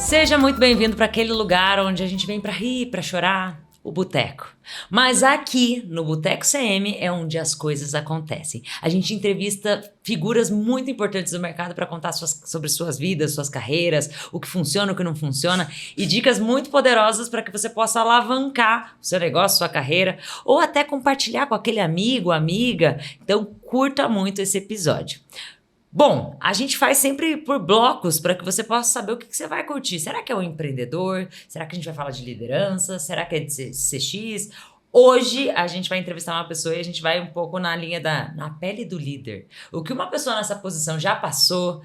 Seja muito bem-vindo para aquele lugar onde a gente vem para rir, para chorar, o Boteco. Mas aqui no Boteco CM é onde as coisas acontecem. A gente entrevista figuras muito importantes do mercado para contar sobre suas vidas, suas carreiras, o que funciona, o que não funciona e dicas muito poderosas para que você possa alavancar o seu negócio, sua carreira ou até compartilhar com aquele amigo, amiga. Então curta muito esse episódio. Bom, a gente faz sempre por blocos para que você possa saber o que você vai curtir. Será que é um empreendedor? Será que a gente vai falar de liderança? Será que é de CX? Hoje a gente vai entrevistar uma pessoa e a gente vai um pouco na linha na pele do líder. O que uma pessoa nessa posição já passou,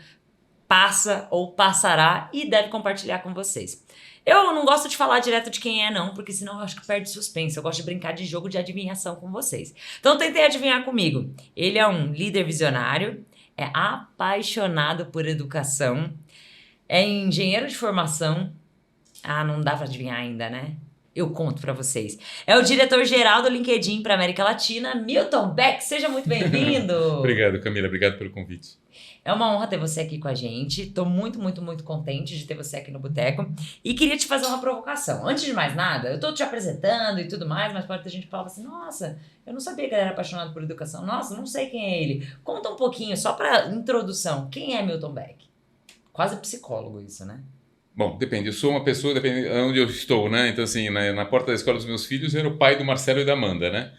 passa ou passará e deve compartilhar com vocês. Eu não gosto de falar direto de quem é não, porque senão eu acho que perde suspense. Eu gosto de brincar de jogo de adivinhação com vocês. Então tentei adivinhar comigo. Ele é um líder visionário, é apaixonado por educação, é engenheiro de formação. Ah, não dá pra adivinhar ainda, né? Eu conto pra vocês. É o diretor-geral do LinkedIn para América Latina, Milton Beck. Seja muito bem-vindo. Obrigado, Camila. Obrigado pelo convite. É uma honra ter você aqui com a gente. Tô muito, muito, muito contente de ter você aqui no Boteco. E queria te fazer uma provocação. Antes de mais nada, eu tô te apresentando e tudo mais, mas pode ter gente que fala assim, nossa, eu não sabia que ele era apaixonado por educação. Nossa, não sei quem é ele. Conta um pouquinho, só pra introdução. Quem é Milton Beck? Quase psicólogo isso, né? Bom, depende. Eu sou uma pessoa, depende de onde eu estou, né? Então, assim, na porta da escola dos meus filhos, eu era o pai do Marcelo e da Amanda, né?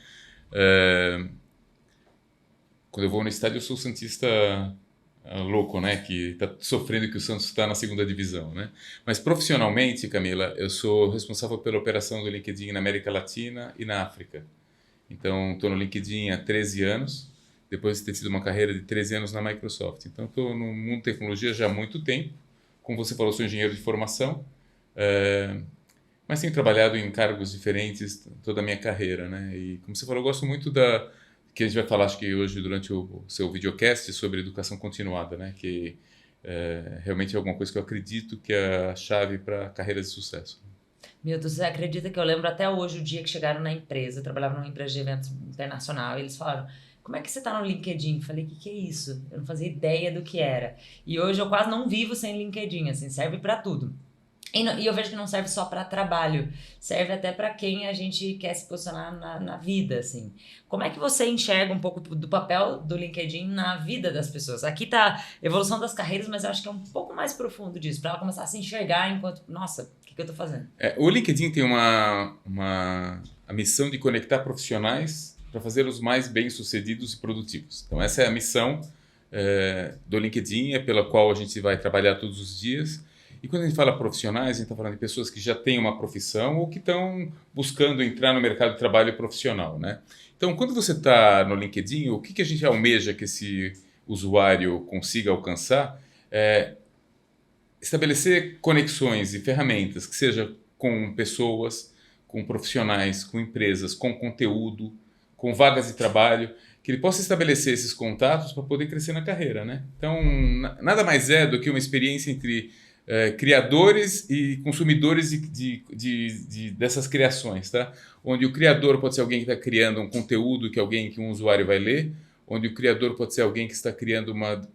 Quando eu vou no estádio, eu sou o santista louco, né? Que está sofrendo que o Santos está na segunda divisão, né? Mas profissionalmente, Camila, eu sou responsável pela operação do LinkedIn na América Latina e na África. Então, estou no LinkedIn há 13 anos, depois de ter tido uma carreira de 13 anos na Microsoft. Então, estou no mundo de tecnologia já há muito tempo. Como você falou, sou engenheiro de formação, mas tenho trabalhado em cargos diferentes toda a minha carreira, né? E como você falou, eu gosto muito que a gente vai falar, acho que hoje durante o seu videocast sobre educação continuada, né? Que realmente é alguma coisa que eu acredito que é a chave para carreiras de sucesso. Milton, você acredita que eu lembro até hoje o dia que chegaram na empresa, eu trabalhava numa empresa de eventos internacional, e eles falaram, como é que você tá no LinkedIn? Eu falei, que é isso? Eu não fazia ideia do que era. E hoje eu quase não vivo sem LinkedIn, assim, serve para tudo. E eu vejo que não serve só para trabalho, serve até para quem a gente quer se posicionar na vida, assim. Como é que você enxerga um pouco do papel do LinkedIn na vida das pessoas? Aqui tá a evolução das carreiras, mas eu acho que é um pouco mais profundo disso, para ela começar a se enxergar enquanto, nossa, o que eu tô fazendo? O LinkedIn tem a missão de conectar profissionais para fazê-los mais bem-sucedidos e produtivos. Então, essa é a missão do LinkedIn, pela qual a gente vai trabalhar todos os dias. E quando a gente fala profissionais, a gente está falando de pessoas que já têm uma profissão ou que estão buscando entrar no mercado de trabalho profissional, né? Então, quando você está no LinkedIn, o que a gente almeja que esse usuário consiga alcançar é estabelecer conexões e ferramentas que seja com pessoas, com profissionais, com empresas, com conteúdo, com vagas de trabalho, que ele possa estabelecer esses contatos para poder crescer na carreira, né? Então, nada mais é do que uma experiência entre criadores e consumidores dessas criações, tá? Onde o criador pode ser alguém que está criando um conteúdo que um usuário vai ler, onde o criador pode ser alguém que está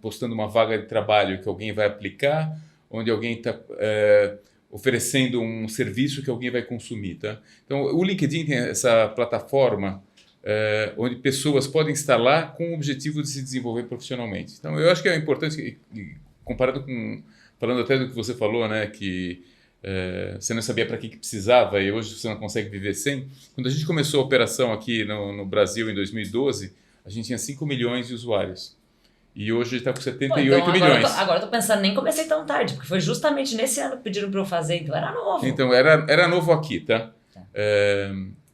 postando uma vaga de trabalho que alguém vai aplicar, onde alguém está oferecendo um serviço que alguém vai consumir, tá? Então, o LinkedIn tem essa plataforma onde pessoas podem estar lá com o objetivo de se desenvolver profissionalmente. Então, eu acho que é importante, falando até do que você falou, né, que você não sabia para que precisava e hoje você não consegue viver sem. Quando a gente começou a operação aqui no Brasil em 2012, a gente tinha 5 milhões de usuários. E hoje está com 78 milhões. Agora eu tô pensando, nem comecei tão tarde, porque foi justamente nesse ano que pediram para eu fazer, então era novo. Então, era novo aqui, tá?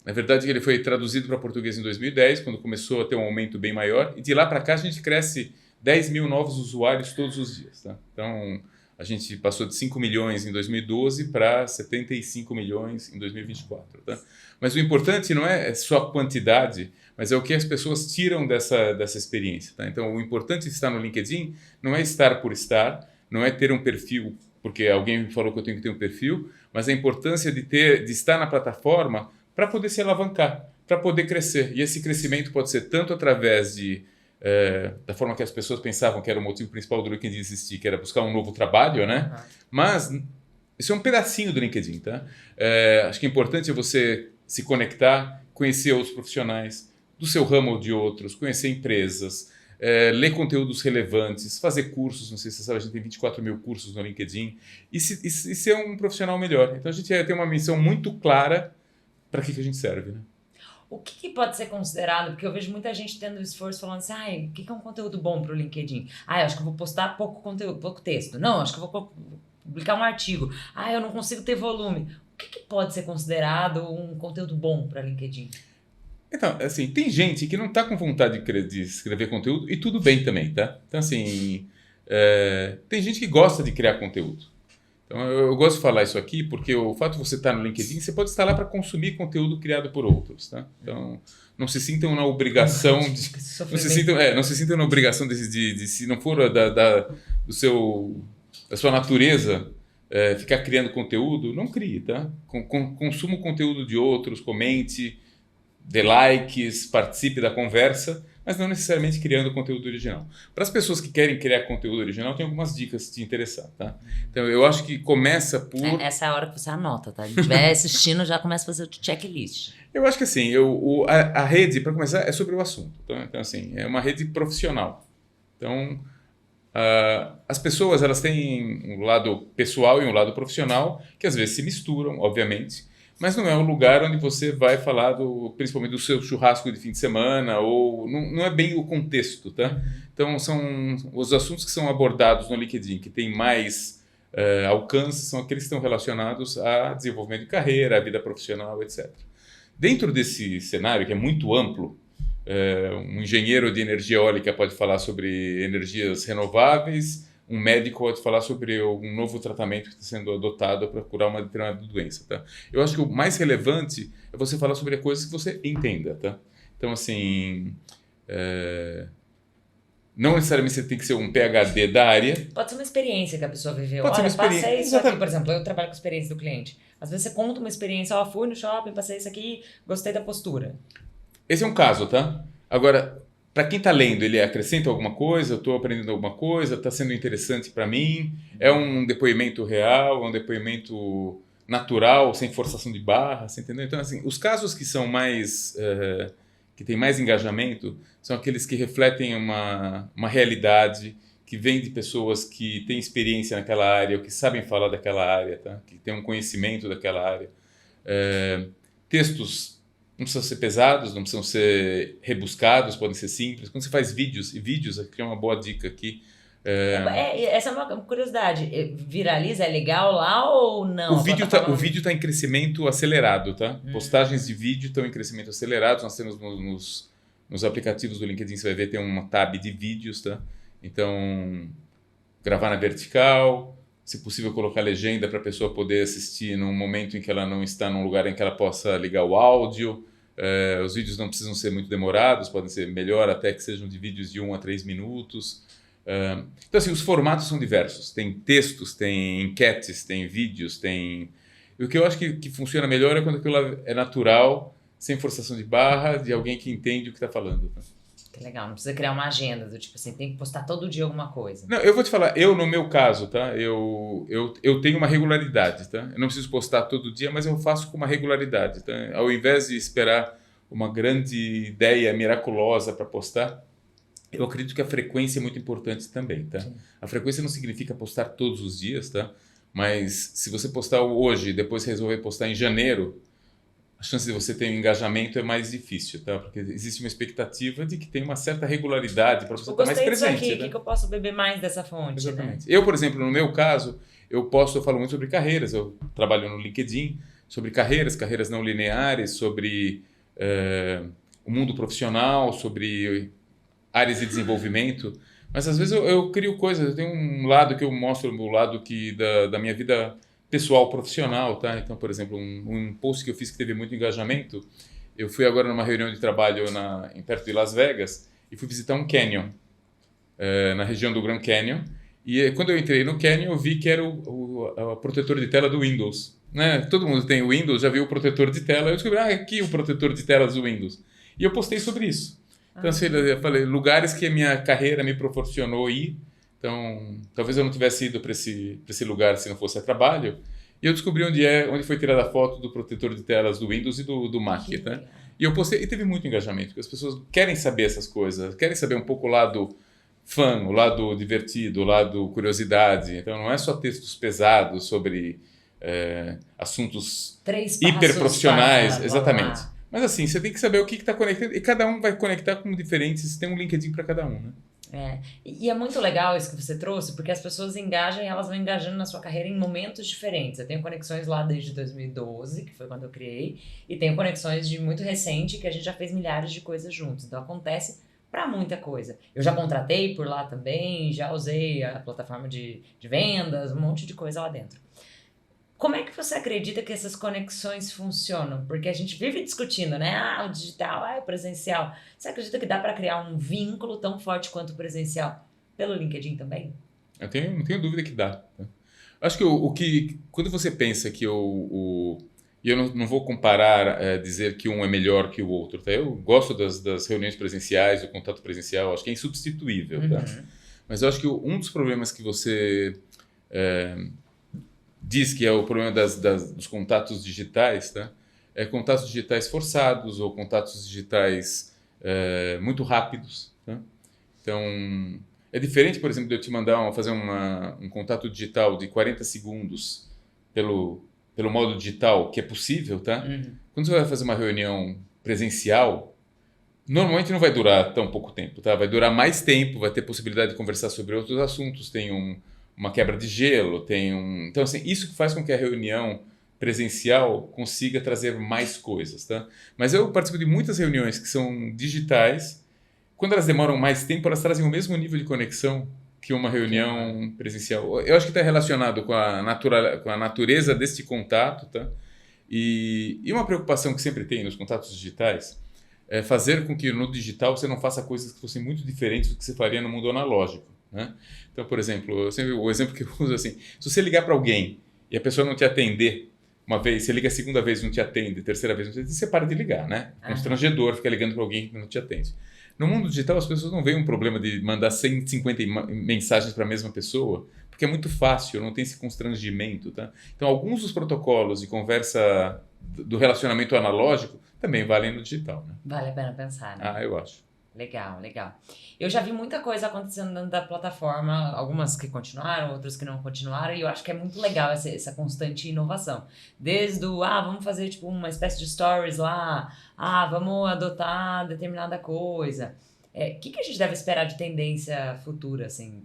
Na verdade, ele foi traduzido para português em 2010, quando começou a ter um aumento bem maior. E de lá para cá, a gente cresce 10 mil novos usuários todos os dias, tá? Então, a gente passou de 5 milhões em 2012 para 75 milhões em 2024, tá? Mas o importante não é só a quantidade, mas é o que as pessoas tiram dessa experiência, tá? Então, o importante de estar no LinkedIn não é estar por estar, não é ter um perfil, porque alguém me falou que eu tenho que ter um perfil, mas a importância de estar na plataforma para poder se alavancar, para poder crescer. E esse crescimento pode ser tanto através da forma que as pessoas pensavam que era o motivo principal do LinkedIn existir, que era buscar um novo trabalho, né? Mas isso é um pedacinho do LinkedIn, tá? Acho que é importante você se conectar, conhecer outros profissionais do seu ramo ou de outros, conhecer empresas, ler conteúdos relevantes, fazer cursos, não sei se você sabe, a gente tem 24 mil cursos no LinkedIn, e ser um profissional melhor. Então a gente tem uma missão muito clara para que a gente serve, né? O que pode ser considerado, porque eu vejo muita gente tendo esforço falando assim, o que é um conteúdo bom para o LinkedIn? Eu acho que eu vou postar pouco conteúdo, pouco texto. Não, acho que eu vou publicar um artigo. Eu não consigo ter volume. O que pode ser considerado um conteúdo bom para LinkedIn? Então, assim, tem gente que não está com vontade de escrever conteúdo e tudo bem também, tá? Então, assim, tem gente que gosta de criar conteúdo. Então, eu gosto de falar isso aqui porque o fato de você estar no LinkedIn, você pode estar lá para consumir conteúdo criado por outros, tá? Então, não se sintam na obrigação de... Não se sintam na obrigação de se não for da sua natureza ficar criando conteúdo, não crie, tá? Consuma o conteúdo de outros, comente, dê likes, participe da conversa, mas não necessariamente criando conteúdo original. Para as pessoas que querem criar conteúdo original, tem algumas dicas se te interessar, tá? Então, eu acho que começa por... Essa é a hora que você anota, tá? A gente estiver assistindo, já começa a fazer o checklist. Eu acho que assim, a rede, para começar, é sobre o assunto. Tá? Então, assim, é uma rede profissional. Então, as pessoas, elas têm um lado pessoal e um lado profissional, que às vezes se misturam, obviamente, mas não é um lugar onde você vai falar principalmente do seu churrasco de fim de semana, ou não é bem o contexto, tá? Então, são os assuntos que são abordados no LinkedIn, que tem mais alcance, são aqueles que estão relacionados a desenvolvimento de carreira, a vida profissional, etc. Dentro desse cenário, que é muito amplo, um engenheiro de energia eólica pode falar sobre energias renováveis, um médico pode falar sobre um novo tratamento que está sendo adotado para curar uma determinada doença, tá? Eu acho que o mais relevante é você falar sobre coisas que você entenda, tá? Então, assim, não necessariamente você tem que ser um PhD da área. Pode ser uma experiência que a pessoa viveu. Pode ser uma experiência. Passei isso aqui, por exemplo, eu trabalho com experiência do cliente. Às vezes você conta uma experiência, fui no shopping, passei isso aqui, gostei da postura. Esse é um caso, tá? Agora, para quem está lendo, ele acrescenta alguma coisa? Eu estou aprendendo alguma coisa? Está sendo interessante para mim? É um depoimento real? É um depoimento natural, sem forçação de barra? Você entendeu? Então, assim, os casos que são mais... que têm mais engajamento são aqueles que refletem uma realidade, que vem de pessoas que têm experiência naquela área, ou que sabem falar daquela área, tá? Que têm um conhecimento daquela área. Textos não precisam ser pesados, não precisam ser rebuscados, podem ser simples. Quando você faz vídeos, aqui é uma boa dica aqui. Essa é uma curiosidade. Viraliza, é legal lá ou não? O vídeo está em crescimento acelerado, tá? Postagens de vídeo estão em crescimento acelerado. Nós temos nos aplicativos do LinkedIn, você vai ver, tem uma tab de vídeos, tá? Então, gravar na vertical, se possível colocar legenda para a pessoa poder assistir num momento em que ela não está num lugar em que ela possa ligar o áudio. Os vídeos não precisam ser muito demorados, podem ser melhor até que sejam de vídeos de 1 a 3 minutos. Então, assim, os formatos são diversos. Tem textos, tem enquetes, tem vídeos, tem... E o que eu acho que funciona melhor é quando aquilo é natural, sem forçação de barra, de alguém que entende o que está falando. Tá? Que legal, não precisa criar uma agenda do tipo assim, tem que postar todo dia alguma coisa. Não, eu vou te falar, no meu caso, tá? Eu tenho uma regularidade, tá? Eu não preciso postar todo dia, mas eu faço com uma regularidade, tá? Ao invés de esperar uma grande ideia miraculosa para postar, eu acredito que a frequência é muito importante também, tá? Sim. A frequência não significa postar todos os dias, tá? Mas se você postar hoje e depois resolver postar em janeiro, a chance de você ter um engajamento é mais difícil, tá? Porque existe uma expectativa de que tem uma certa regularidade para você estar mais presente. Gostei disso aqui, né? que eu posso beber mais dessa fonte, Exatamente. Né? Eu, por exemplo, no meu caso, eu falo muito sobre carreiras. Eu trabalho no LinkedIn sobre carreiras não lineares, sobre o mundo profissional, sobre áreas de desenvolvimento. Mas às vezes eu crio coisas, eu tenho um lado que eu mostro, o lado da minha vida pessoal, profissional, tá? Então, por exemplo, um post que eu fiz que teve muito engajamento, eu fui agora numa reunião de trabalho perto de Las Vegas e fui visitar um canyon, na região do Grand Canyon, e quando eu entrei no canyon eu vi que era o protetor de tela do Windows, né? Todo mundo tem o Windows, já viu o protetor de tela, eu descobri, aqui o protetor de telas do Windows, e eu postei sobre isso. Então, assim, eu falei, lugares que a minha carreira me proporcionou ir. Então, talvez eu não tivesse ido para esse lugar se não fosse a trabalho. E eu descobri onde foi tirada a foto do protetor de telas do Windows e do Mac, né? E eu postei, e teve muito engajamento, porque as pessoas querem saber essas coisas, querem saber um pouco o lado fã, o lado divertido, o lado curiosidade. Então não é só textos pesados sobre assuntos 3 passos hiperprofissionais, para exatamente. lá. Mas assim, você tem que saber o que está conectando, e cada um vai conectar com diferentes, tem um LinkedIn para cada um, né? E é muito legal isso que você trouxe, porque as pessoas engajam e elas vão engajando na sua carreira em momentos diferentes. Eu tenho conexões lá desde 2012, que foi quando eu criei, e tenho conexões de muito recente, que a gente já fez milhares de coisas juntos. Então acontece para muita coisa. Eu já contratei por lá também, já usei a plataforma de vendas, um monte de coisa lá dentro. Como é que você acredita que essas conexões funcionam? Porque a gente vive discutindo, né? O digital, o presencial. Você acredita que dá para criar um vínculo tão forte quanto o presencial pelo LinkedIn também? Não tenho dúvida que dá. Tá? Acho que quando você pensa que e eu não vou comparar, dizer que um é melhor que o outro, tá? Eu gosto das reuniões presenciais, do contato presencial, acho que é insubstituível, tá? Mas eu acho que um dos problemas que você diz que é o problema dos contatos digitais, tá? É contatos digitais forçados ou contatos digitais muito rápidos, tá? Então, é diferente, por exemplo, de eu te mandar fazer um contato digital de 40 segundos pelo modo digital, que é possível, tá? Quando você vai fazer uma reunião presencial, normalmente não vai durar tão pouco tempo, tá? Vai durar mais tempo, vai ter possibilidade de conversar sobre outros assuntos, tem uma quebra de gelo, Então, assim, isso que faz com que a reunião presencial consiga trazer mais coisas, tá? Mas eu participo de muitas reuniões que são digitais. Quando elas demoram mais tempo, elas trazem o mesmo nível de conexão que uma reunião presencial. Eu acho que está relacionado com a natureza deste contato, tá? E uma preocupação que sempre tem nos contatos digitais é fazer com que no digital você não faça coisas que fossem muito diferentes do que você faria no mundo analógico, né? Então, por exemplo, o exemplo que eu uso assim, se você ligar para alguém e a pessoa não te atender uma vez, você liga a segunda vez e não te atende, terceira vez não te atende, você para de ligar, né? É constrangedor ficar ligando para alguém que não te atende. No mundo digital, as pessoas não veem um problema de mandar 150 mensagens para a mesma pessoa, porque é muito fácil, não tem esse constrangimento, tá? Então, alguns dos protocolos de conversa do relacionamento analógico também valem no digital, né? Vale a pena pensar, né? Eu acho. Legal, legal. Eu já vi muita coisa acontecendo dentro da plataforma, algumas que continuaram, outras que não continuaram, e eu acho que é muito legal essa constante inovação. Desde vamos fazer tipo uma espécie de stories lá, vamos adotar determinada coisa. O que a gente deve esperar de tendência futura, assim? O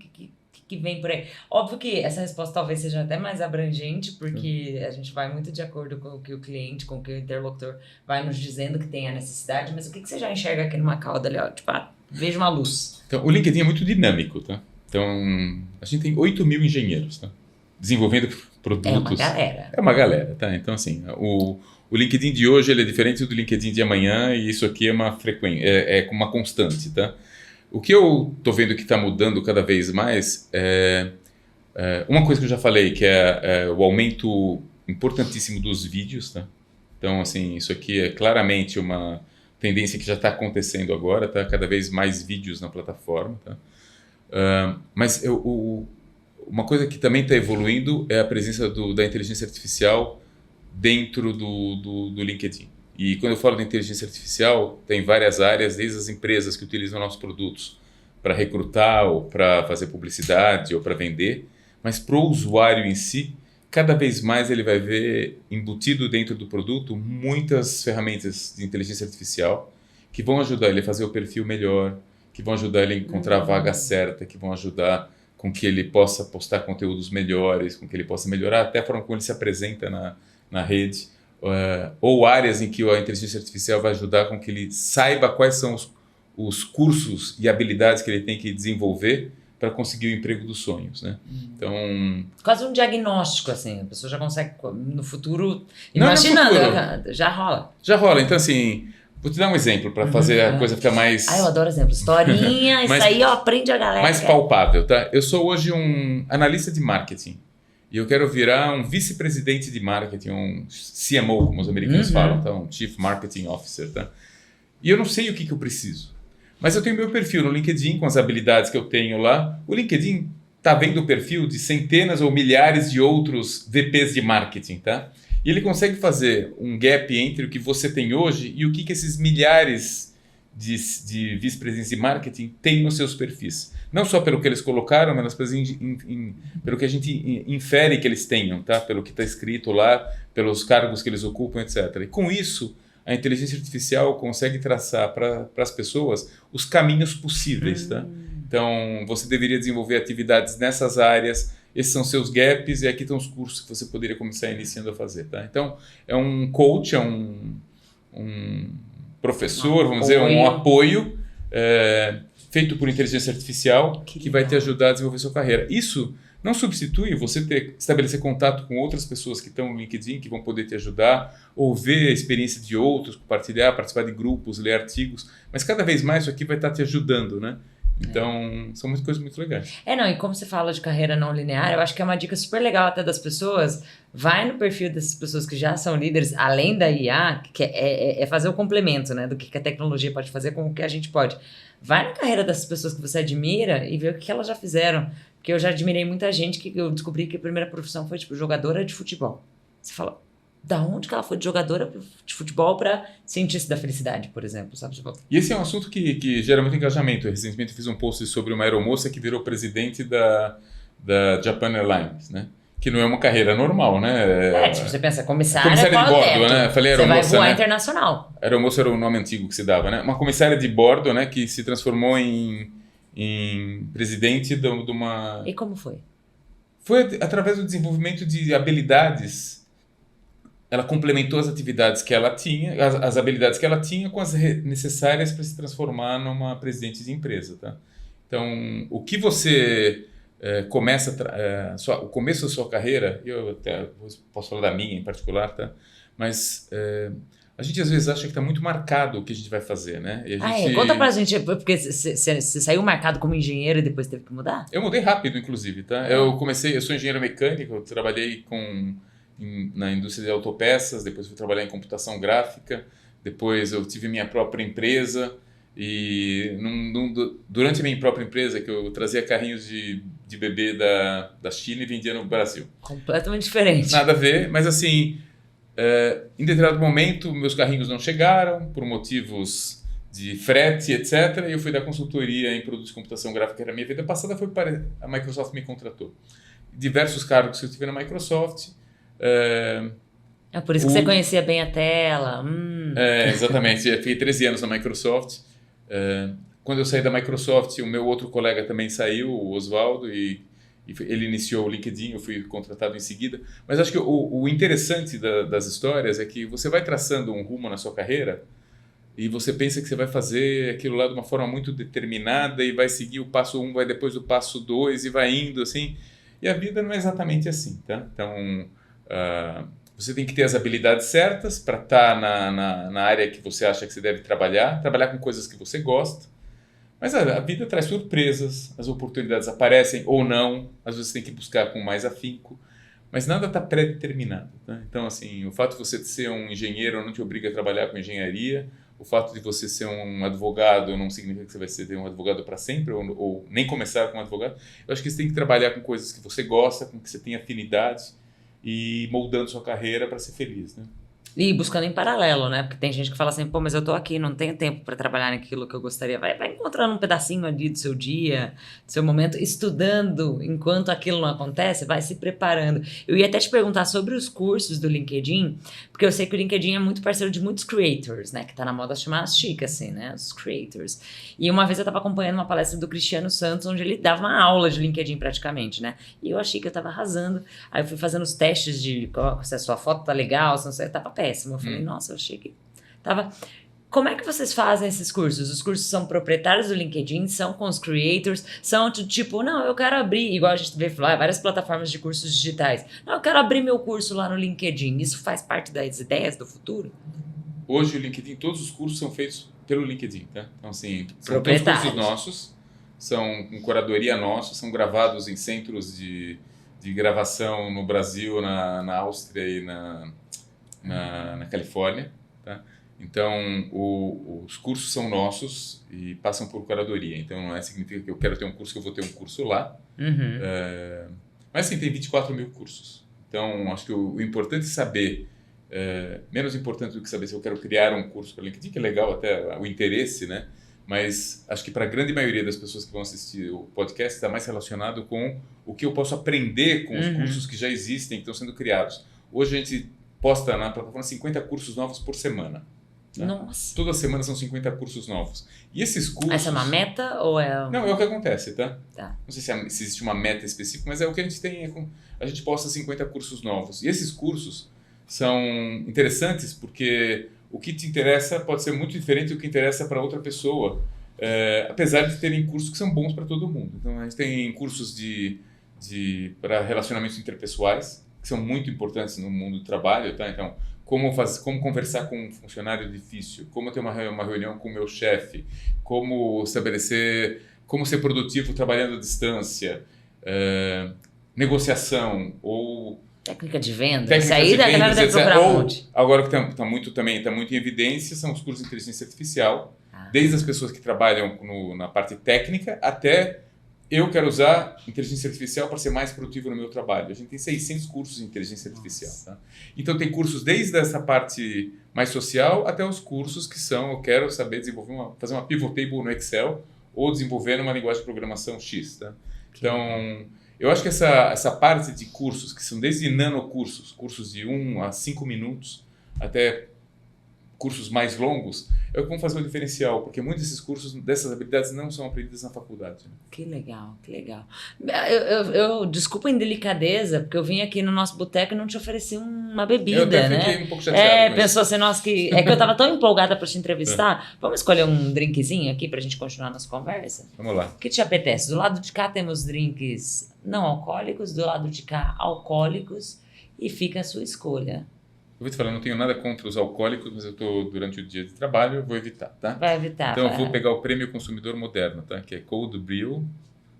que vem por aí? Óbvio que essa resposta talvez seja até mais abrangente, porque a gente vai muito de acordo com o que o cliente, com o que o interlocutor vai nos dizendo que tem a necessidade, mas o que você já enxerga aqui numa cauda ali, ó? Tipo, veja uma luz. Então, o LinkedIn é muito dinâmico, tá? Então, a gente tem 8.000 engenheiros, tá? Desenvolvendo produtos. É uma galera. É uma galera, tá? Então, assim, o LinkedIn de hoje ele é diferente do LinkedIn de amanhã e isso aqui é uma frequência, é uma constante, tá? O que eu estou vendo que está mudando cada vez mais é uma coisa que eu já falei, que é o aumento importantíssimo dos vídeos, tá? Então, assim, isso aqui é claramente uma tendência que já está acontecendo agora, tá? Cada vez mais vídeos na plataforma, tá? Mas uma coisa que também está evoluindo é a presença da inteligência artificial dentro do LinkedIn. E quando eu falo de inteligência artificial, tem várias áreas, desde as empresas que utilizam nossos produtos para recrutar, ou para fazer publicidade, ou para vender, mas para o usuário em si, cada vez mais ele vai ver embutido dentro do produto muitas ferramentas de inteligência artificial que vão ajudar ele a fazer o perfil melhor, que vão ajudar ele a encontrar a vaga certa, que vão ajudar com que ele possa postar conteúdos melhores, com que ele possa melhorar até a forma como ele se apresenta na rede. Ou áreas em que a inteligência artificial vai ajudar com que ele saiba quais são os cursos e habilidades que ele tem que desenvolver para conseguir o emprego dos sonhos, né? Então, quase um diagnóstico, assim, a pessoa já consegue no futuro, imaginando, já rola. Já rola, então assim, vou te dar um exemplo para fazer a coisa ficar mais... eu adoro exemplo, historinha, isso aí, aprende a galera. Mais palpável, tá? Eu sou hoje um analista de marketing. E eu quero virar um vice-presidente de marketing, um CMO, como os americanos falam, tá? Um Chief Marketing Officer, tá? E eu não sei o que eu preciso. Mas eu tenho meu perfil no LinkedIn, com as habilidades que eu tenho lá. O LinkedIn está vendo o perfil de centenas ou milhares de outros VPs de marketing, tá? E ele consegue fazer um gap entre o que você tem hoje e o que esses milhares de vice-presidentes de marketing têm nos seus perfis. Não só pelo que eles colocaram, mas pelo que a gente infere que eles tenham, tá? Pelo que está escrito lá, pelos cargos que eles ocupam, etc. E com isso, a inteligência artificial consegue traçar para as pessoas os caminhos possíveis, tá? Então, você deveria desenvolver atividades nessas áreas, esses são seus gaps e aqui estão os cursos que você poderia começar iniciando a fazer, tá? Então, é um coach, é um professor, vamos dizer, um apoio feito por inteligência artificial que vai te ajudar a desenvolver sua carreira. Isso não substitui você estabelecer contato com outras pessoas que estão no LinkedIn, que vão poder te ajudar, ou ver a experiência de outros, compartilhar, participar de grupos, ler artigos, mas cada vez mais isso aqui vai estar te ajudando, né? Então, são muitas coisas muito legais. Não, e como você fala de carreira não linear, eu acho que é uma dica super legal até das pessoas. Vai no perfil dessas pessoas que já são líderes, além da IA, que é fazer o complemento, né, do que a tecnologia pode fazer com o que a gente pode. Vai na carreira dessas pessoas que você admira e vê o que elas já fizeram. Porque eu já admirei muita gente que eu descobri que a primeira profissão foi, tipo, jogadora de futebol. Você fala, da onde que ela foi de jogadora de futebol para cientista da felicidade, por exemplo, sabe? E esse é um assunto que gera muito engajamento. Recentemente eu fiz um post sobre uma aeromoça que virou presidente da Japan Airlines, né? Que não é uma carreira normal, né? Tipo, você pensa, comissária de bordo, né? Falei aeromoça, você vai voar né? internacional. Aeromoça era o nome antigo que se dava, né? Uma comissária de bordo, né? Que se transformou em presidente de uma... E como foi? Foi através do desenvolvimento de habilidades. Ela complementou as atividades que ela tinha, as habilidades que ela tinha com as necessárias para se transformar numa presidente de empresa, tá? Então, o que você o começo da sua carreira, eu até posso falar da minha em particular, tá? Mas a gente às vezes acha que está muito marcado o que a gente vai fazer, né? E a gente... Conta pra gente, porque você saiu marcado como engenheiro e depois teve que mudar? Eu mudei rápido, inclusive, tá? Eu sou engenheiro mecânico, eu trabalhei na indústria de autopeças, depois fui trabalhar em computação gráfica, depois eu tive minha própria empresa e durante a minha própria empresa que eu trazia carrinhos de bebê da China e vendia no Brasil. Completamente diferente. Nada a ver, mas assim, em determinado momento meus carrinhos não chegaram por motivos de frete, etc. E eu fui dar consultoria em produtos de computação gráfica, que era a minha vida passada, foi para a Microsoft me contratou. Diversos cargos que eu tive na Microsoft. É por isso que você conhecia bem a tela. Exatamente. Eu fiquei 13 anos na Microsoft. Quando eu saí da Microsoft, o meu outro colega também saiu, o Oswaldo, e ele iniciou o LinkedIn, eu fui contratado em seguida. Mas acho que o interessante das histórias é que você vai traçando um rumo na sua carreira e você pensa que você vai fazer aquilo lá de uma forma muito determinada e vai seguir o passo 1, vai depois do passo 2 e vai indo assim. E a vida não é exatamente assim, tá? Então... você tem que ter as habilidades certas para estar na área que você acha que você deve trabalhar com coisas que você gosta, mas a vida traz surpresas, as oportunidades aparecem ou não, às vezes você tem que buscar com mais afinco, mas nada está pré-determinado, tá? Então assim, o fato de você ser um engenheiro não te obriga a trabalhar com engenharia, o fato de você ser um advogado não significa que você vai ser um advogado para sempre ou nem começar como advogado. Eu acho que você tem que trabalhar com coisas que você gosta, com que você tem afinidade, e moldando sua carreira para ser feliz, né? E buscando em paralelo, né? Porque tem gente que fala assim, pô, mas eu tô aqui, não tenho tempo para trabalhar naquilo que eu gostaria. Vai encontrando um pedacinho ali do seu dia, do seu momento, estudando enquanto aquilo não acontece, vai se preparando. Eu ia até te perguntar sobre os cursos do LinkedIn, porque eu sei que o LinkedIn é muito parceiro de muitos creators, né? Que tá na moda chamar chique, assim, né? Os creators. E uma vez eu tava acompanhando uma palestra do Cristiano Santos, onde ele dava uma aula de LinkedIn praticamente, né? E eu achei que eu tava arrasando. Aí eu fui fazendo os testes de se a sua foto tá legal, se não sei, tava péssimo. Eu falei, nossa, eu achei que tava... Como é que vocês fazem esses cursos? Os cursos são proprietários do LinkedIn, são com os creators, são tipo, não, eu quero abrir, igual a gente vê falar, várias plataformas de cursos digitais. Não, eu quero abrir meu curso lá no LinkedIn. Isso faz parte das ideias do futuro? Hoje o LinkedIn, todos os cursos são feitos pelo LinkedIn, tá? Então assim, são todos cursos nossos, são com curadoria nossa, são gravados em centros de gravação no Brasil, na Áustria e na Califórnia, tá? Então, os cursos são nossos e passam por curadoria. Então, não significa que eu quero ter um curso, que eu vou ter um curso lá. Uhum. Mas, sim, tem 24 mil cursos. Então, acho que o importante é saber, menos importante do que saber se eu quero criar um curso para o LinkedIn, que é legal até o interesse, né? Mas acho que para a grande maioria das pessoas que vão assistir o podcast está mais relacionado com o que eu posso aprender com os cursos que já existem, que estão sendo criados. Hoje a gente posta na plataforma 50 cursos novos por semana. Né? Nossa. Toda semana são 50 cursos novos. E esses cursos... Essa é uma meta ou é... Não, é o que acontece, tá? Tá. Não sei se existe uma meta específica, mas é o que a gente tem. A gente posta 50 cursos novos. E esses cursos são interessantes porque o que te interessa pode ser muito diferente do que interessa para outra pessoa, apesar de terem cursos que são bons para todo mundo. Então, a gente tem cursos para relacionamentos interpessoais, que são muito importantes no mundo do trabalho, tá? Então, como conversar com um funcionário difícil, como ter uma reunião com o meu chefe, como ser produtivo trabalhando à distância, negociação ou técnica de venda. Isso aí da galera deve procurar um monte. Agora que está muito em evidência são os cursos de inteligência artificial, desde as pessoas que trabalham na parte técnica até eu quero usar inteligência artificial para ser mais produtivo no meu trabalho. A gente tem 600 cursos de inteligência artificial. Tá? Então, tem cursos desde essa parte mais social até os cursos que são, eu quero saber fazer uma pivot table no Excel ou desenvolver numa linguagem de programação X. Tá? Então, eu acho que essa parte de cursos, que são desde nanocursos, cursos de 1 a 5 minutos, até cursos mais longos, é o que vão fazer o diferencial, porque muitos desses cursos, dessas habilidades, não são aprendidas na faculdade. Né? Que legal, que legal. Desculpa a indelicadeza, porque eu vim aqui no nosso boteco e não te ofereci uma bebida, eu até né? fiquei um pouco chateado. Pensou assim, nossa, que eu tava tão empolgada para te entrevistar. Vamos escolher um drinkzinho aqui pra gente continuar nossa conversa? Vamos lá. O que te apetece? Do lado de cá temos drinks não alcoólicos, do lado de cá alcoólicos, e fica a sua escolha. Eu vou te falar, não tenho nada contra os alcoólicos, mas eu estou durante o dia de trabalho, eu vou evitar, tá? Vai evitar. Então eu vou pegar o Prêmio Consumidor Moderno, tá? Que é Cold Brew,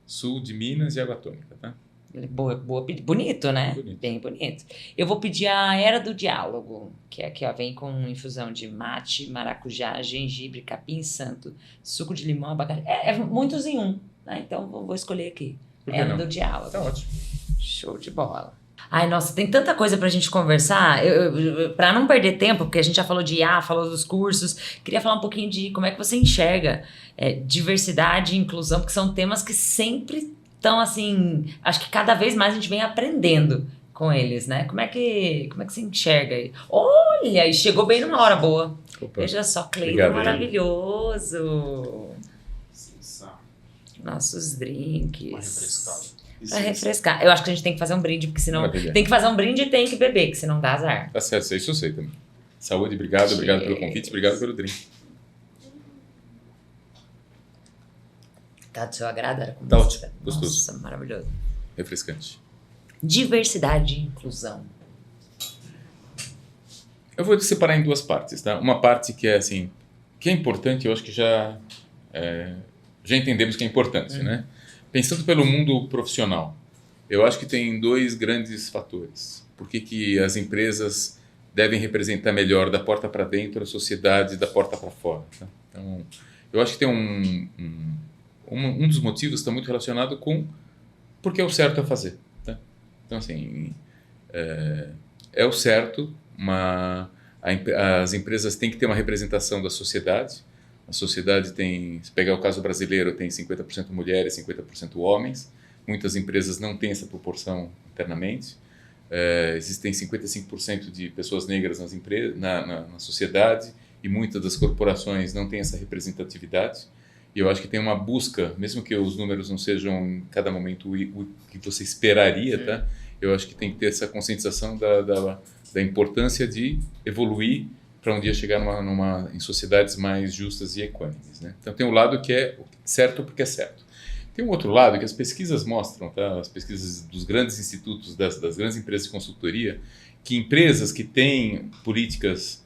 Sul de Minas e Água Tônica, tá? Bonito, né? Bonito. Bem bonito. Eu vou pedir a Era do Diálogo, que é aqui, ó, vem com infusão de mate, maracujá, gengibre, capim santo, suco de limão, abacaxi. Muitos em um, né? Então vou escolher aqui. Era do Diálogo. Tá ótimo. Show de bola. Ai, nossa, tem tanta coisa pra gente conversar. Pra não perder tempo, porque a gente já falou de IA, falou dos cursos, queria falar um pouquinho de como é que você enxerga diversidade e inclusão, porque são temas que sempre estão, assim, acho que cada vez mais a gente vem aprendendo com eles, né? Como é que você enxerga aí? Olha, e chegou bem numa hora boa. Opa. Veja só, Cleiton, Obrigado, maravilhoso. Nossos drinks. Uma refrescada. Pra refrescar. Eu acho que a gente tem que fazer um brinde, porque senão... Maravilha. Tem que fazer um brinde e tem que beber, que senão dá azar. Tá certo, isso eu sei também. Saúde, obrigado pelo convite, obrigado pelo drink. Tá do seu agrado? Era como Tá você- ótimo, gostoso. Nossa, maravilhoso. Refrescante. Diversidade e inclusão. Eu vou separar em duas partes, tá? Uma parte que é assim, que é importante, eu acho que já entendemos que é importante, né? Pensando pelo mundo profissional, eu acho que tem dois grandes fatores. Por que as empresas devem representar melhor da porta para dentro a sociedade da porta para fora? Tá? Então, eu acho que tem um dos motivos está muito relacionado com porque é o certo a fazer. Tá? Então, assim, é o certo, as empresas têm que ter uma representação da sociedade. A sociedade tem, se pegar o caso brasileiro, tem 50% mulheres, 50% homens. Muitas empresas não têm essa proporção internamente. Existem 55% de pessoas negras na sociedade e muitas das corporações não têm essa representatividade. E eu acho que tem uma busca, mesmo que os números não sejam em cada momento o que você esperaria, tá? Eu acho que tem que ter essa conscientização da importância de evoluir para um dia chegar em sociedades mais justas e equânimes, né? Então tem um lado que é certo porque é certo. Tem um outro lado que as pesquisas mostram, tá? As pesquisas dos grandes institutos, das grandes empresas de consultoria, que empresas que têm políticas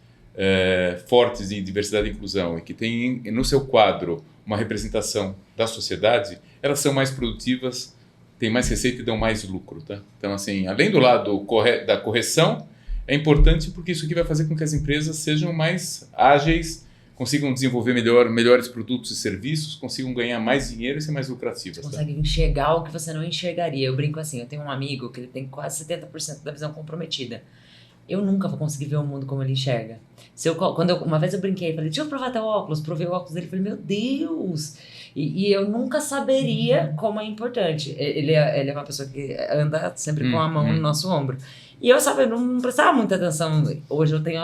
fortes de diversidade e inclusão e que têm no seu quadro uma representação da sociedade, elas são mais produtivas, têm mais receita e dão mais lucro, tá? Então, assim, além do lado da correção, é importante porque isso aqui vai fazer com que as empresas sejam mais ágeis, consigam desenvolver melhores produtos e serviços, consigam ganhar mais dinheiro e ser mais lucrativas. Você consegue enxergar o que você não enxergaria. Eu brinco assim, eu tenho um amigo que ele tem quase 70% da visão comprometida. Eu nunca vou conseguir ver o mundo como ele enxerga. Uma vez eu brinquei, falei, deixa eu provar teu óculos, provei o óculos dele, falei, meu Deus! E eu nunca saberia como é importante. Ele é uma pessoa que anda sempre com a mão no nosso ombro. E eu, sabe, eu não prestava muita atenção. Hoje eu tenho,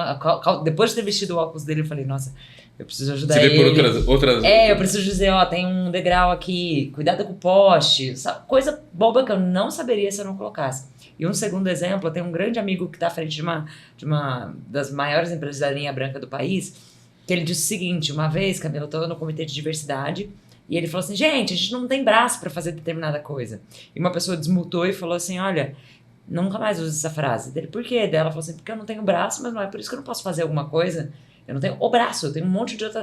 depois de ter vestido o óculos dele, eu falei, nossa, eu preciso ajudar ele. Você vê por outras... eu preciso dizer, ó, tem um degrau aqui, cuidado com o poste, sabe? Coisa boba que eu não saberia se eu não colocasse. E um segundo exemplo, eu tenho um grande amigo que está à frente de uma das maiores empresas da linha branca do país, que ele disse o seguinte, uma vez, Camila, eu estava no comitê de diversidade, e ele falou assim, gente, a gente não tem braço para fazer determinada coisa. E uma pessoa desmutou e falou assim, olha, nunca mais use essa frase. Dele, por quê? Dela falou assim, porque eu não tenho braço, mas não é por isso que eu não posso fazer alguma coisa. Eu não tenho o braço, eu tenho um monte de outra...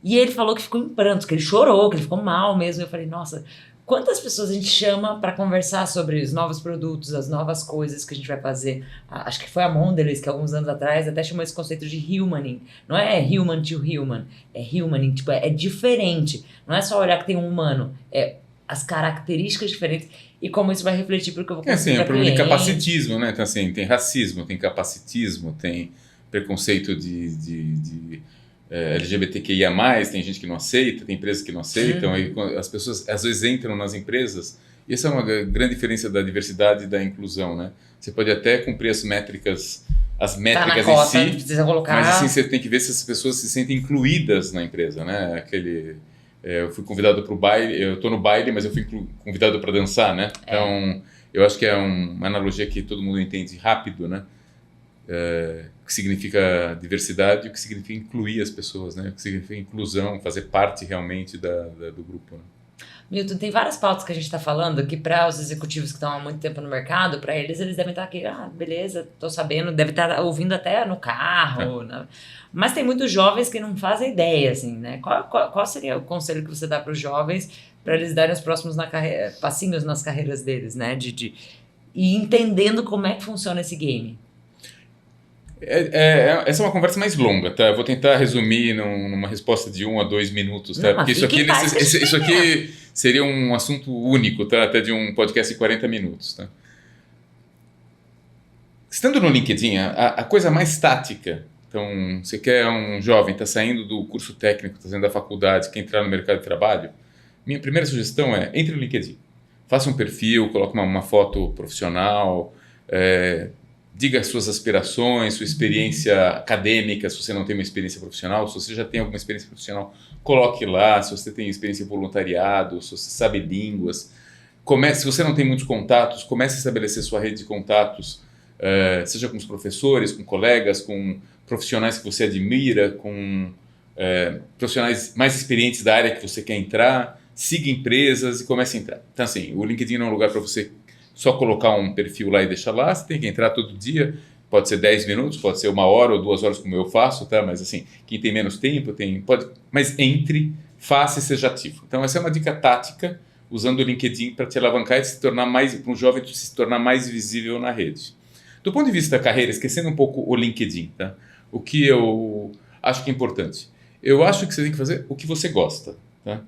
E ele falou que ficou em prantos, que ele chorou, que ele ficou mal mesmo. Eu falei, nossa, quantas pessoas a gente chama para conversar sobre os novos produtos, as novas coisas que a gente vai fazer? Acho que foi a Mondelez, que alguns anos atrás até chamou esse conceito de humaning. Não é human to human, é humaning, tipo, é diferente. Não é só olhar que tem um humano, é as características diferentes e como isso vai refletir para o que eu vou conseguir é o problema de cliente. capacitismo, né? Então, assim, tem racismo, tem capacitismo, tem preconceito de LGBTQIA+, tem gente que não aceita, tem empresas que não aceitam, aí as pessoas às vezes entram nas empresas, e essa é uma grande diferença da diversidade e da inclusão, né? Você pode até cumprir as métricas na cota, em si, precisa colocar... mas assim, você tem que ver se as pessoas se sentem incluídas na empresa, né? Eu fui convidado para o baile, eu estou no baile, mas eu fui convidado para dançar, né? Então, eu acho que é uma analogia que todo mundo entende rápido, né? O que significa diversidade e o que significa incluir as pessoas, né? O que significa inclusão, fazer parte realmente do grupo, né? Milton, tem várias pautas que a gente está falando que para os executivos que estão há muito tempo no mercado, para eles devem estar aqui, beleza, estou sabendo, deve estar ouvindo até no carro, né? Mas tem muitos jovens que não fazem ideia, assim, né? Qual seria o conselho que você dá para os jovens para eles darem os próximos passinhos nas carreiras deles, né? E entendendo como é que funciona esse game? Essa é uma conversa mais longa, tá? Eu vou tentar resumir numa resposta de 1 a 2 minutos, tá? Porque isso aqui seria um assunto único, tá? Até de um podcast de 40 minutos, tá? Estando no LinkedIn, a coisa mais tática, então, você quer um jovem, está saindo do curso técnico, está saindo da faculdade, quer entrar no mercado de trabalho, minha primeira sugestão é, entre no LinkedIn, faça um perfil, coloque uma foto profissional, diga as suas aspirações, sua experiência acadêmica, se você não tem uma experiência profissional, se você já tem alguma experiência profissional, coloque lá, se você tem experiência em voluntariado, se você sabe línguas, se você não tem muitos contatos, comece a estabelecer sua rede de contatos, seja com os professores, com colegas, com profissionais que você admira, com profissionais mais experientes da área que você quer entrar, siga empresas e comece a entrar. Então assim, o LinkedIn não é um lugar para você só colocar um perfil lá e deixar lá, você tem que entrar todo dia, pode ser 10 minutos, pode ser 1 hora ou 2 horas como eu faço, tá? Mas assim, quem tem menos tempo, mas entre, faça e seja ativo. Então essa é uma dica tática, usando o LinkedIn para te alavancar e se tornar para um jovem se tornar mais visível na rede. Do ponto de vista da carreira, esquecendo um pouco o LinkedIn, tá? O que eu acho que é importante? Eu acho que você tem que fazer o que você gosta, tá?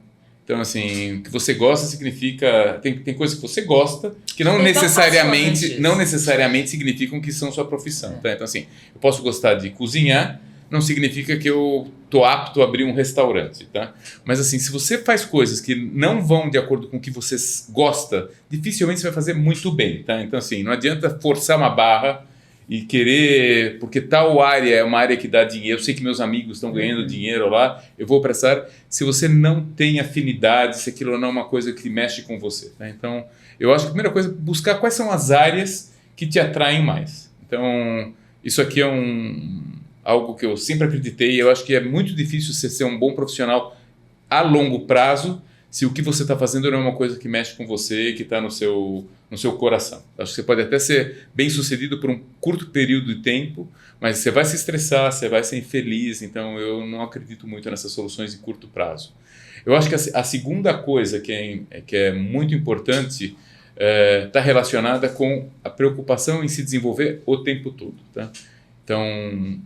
Então, assim, o que você gosta significa... Tem coisas que você gosta que não necessariamente significam que são sua profissão, tá? Então, assim, eu posso gostar de cozinhar, não significa que eu estou apto a abrir um restaurante, tá? Mas, assim, se você faz coisas que não vão de acordo com o que você gosta, dificilmente você vai fazer muito bem, tá? Então, assim, não adianta forçar uma barra e querer, porque tal área é uma área que dá dinheiro, eu sei que meus amigos estão ganhando dinheiro lá, eu vou para essa área, se você não tem afinidade, se aquilo não é uma coisa que mexe com você, tá? Então, eu acho que a primeira coisa é buscar quais são as áreas que te atraem mais. Então, isso aqui é algo que eu sempre acreditei, eu acho que é muito difícil você ser um bom profissional a longo prazo, se o que você está fazendo não é uma coisa que mexe com você, que está no seu coração. Acho que você pode até ser bem sucedido por um curto período de tempo, mas você vai se estressar, você vai ser infeliz, então eu não acredito muito nessas soluções de curto prazo. Eu acho que a segunda coisa que é muito importante está relacionada com a preocupação em se desenvolver o tempo todo. Tá? Então,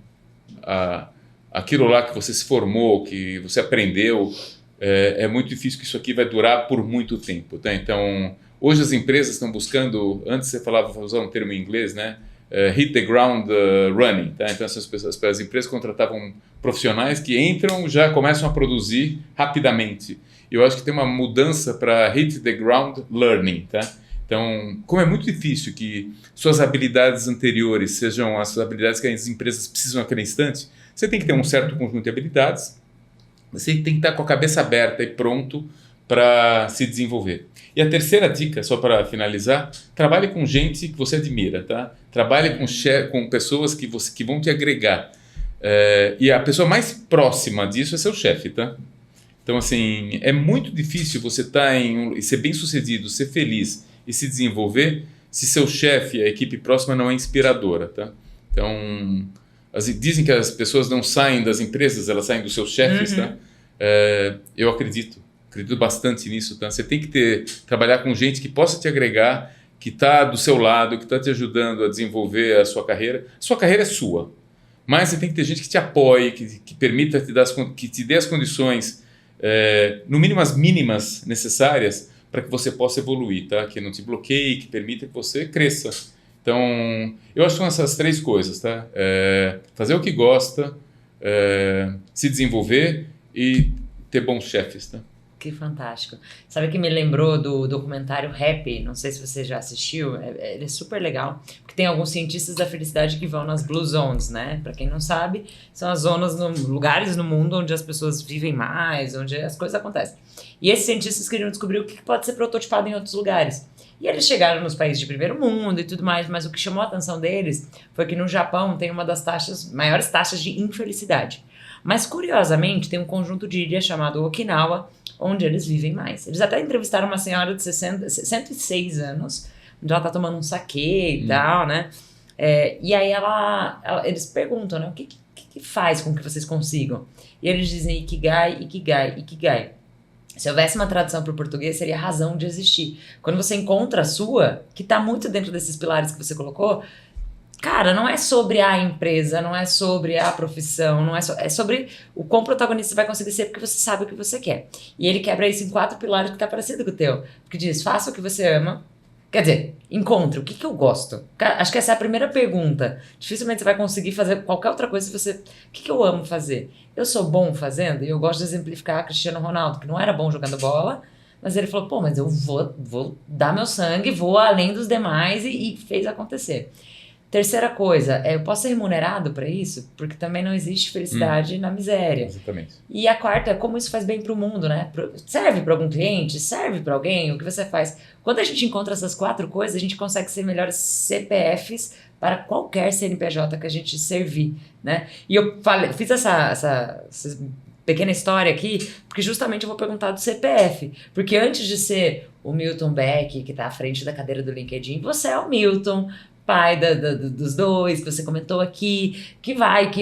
aquilo lá que você se formou, que você aprendeu, é muito difícil que isso aqui vai durar por muito tempo. Tá? Então, hoje as empresas estão buscando, antes você falava, vou usar um termo em inglês, né? Hit the ground running. Tá? Então, as empresas contratavam profissionais que entram, já começam a produzir rapidamente. Eu acho que tem uma mudança para hit the ground learning. Tá? Então, como é muito difícil que suas habilidades anteriores sejam as habilidades que as empresas precisam naquele instante, você tem que ter um certo conjunto de habilidades, você tem que estar com a cabeça aberta e pronto para se desenvolver. E a terceira dica, só para finalizar, trabalhe com gente que você admira, tá? Trabalhe com pessoas que vão te agregar. E a pessoa mais próxima disso é seu chefe, tá? Então, assim, é muito difícil você estar ser bem-sucedido, ser feliz e se desenvolver se seu chefe, a equipe próxima, não é inspiradora, tá? Então, dizem que as pessoas não saem das empresas, elas saem dos seus chefes, tá? Eu acredito bastante nisso, tá? Você tem que trabalhar com gente que possa te agregar, que está do seu lado, que está te ajudando a desenvolver a sua carreira. A sua carreira é sua, mas você tem que ter gente que te apoie, que permita que te dê as condições, no mínimo as mínimas necessárias para que você possa evoluir, tá? Que não te bloqueie, que permita que você cresça. Então, eu acho que são essas três coisas, tá? Fazer o que gosta, se desenvolver e ter bons chefes, tá? Que fantástico. Sabe que me lembrou do documentário Happy? Não sei se você já assistiu. Ele é super legal, porque tem alguns cientistas da felicidade que vão nas Blue Zones, né? Para quem não sabe, são as zonas, lugares no mundo onde as pessoas vivem mais, onde as coisas acontecem. E esses cientistas queriam descobrir o que pode ser prototipado em outros lugares. E eles chegaram nos países de primeiro mundo e tudo mais, mas o que chamou a atenção deles foi que no Japão tem uma das maiores taxas de infelicidade. Mas, curiosamente, tem um conjunto de ilhas chamado Okinawa, onde eles vivem mais. Eles até entrevistaram uma senhora de 106 anos, onde ela tá tomando um saquê e tal, né? E aí eles perguntam, né? O que faz com que vocês consigam? E eles dizem Ikigai, Ikigai, Ikigai. Se houvesse uma tradução para o português, seria razão de existir. Quando você encontra a sua, que está muito dentro desses pilares que você colocou, cara, não é sobre a empresa, não é sobre a profissão, é sobre o quão protagonista você vai conseguir ser porque você sabe o que você quer. E ele quebra isso em 4 pilares que tá parecido com o teu. Porque diz, faça o que você ama. Quer dizer, encontre o que eu gosto. Acho que essa é a primeira pergunta. Dificilmente você vai conseguir fazer qualquer outra coisa se você... O que eu amo fazer? Eu sou bom fazendo? E eu gosto de exemplificar Cristiano Ronaldo, que não era bom jogando bola, mas ele falou, mas eu vou dar meu sangue, vou além dos demais e fez acontecer. Terceira coisa, eu posso ser remunerado para isso? Porque também não existe felicidade na miséria. Exatamente. E a quarta é como isso faz bem para o mundo, né? Serve para algum cliente? Serve para alguém? O que você faz? Quando a gente encontra essas 4 coisas, a gente consegue ser melhores CPFs para qualquer CNPJ que a gente servir, né? E eu fiz essa pequena história aqui, porque justamente eu vou perguntar do CPF. Porque antes de ser o Milton Beck, que está à frente da cadeira do LinkedIn, você é o Milton, pai dos dois, que você comentou aqui, que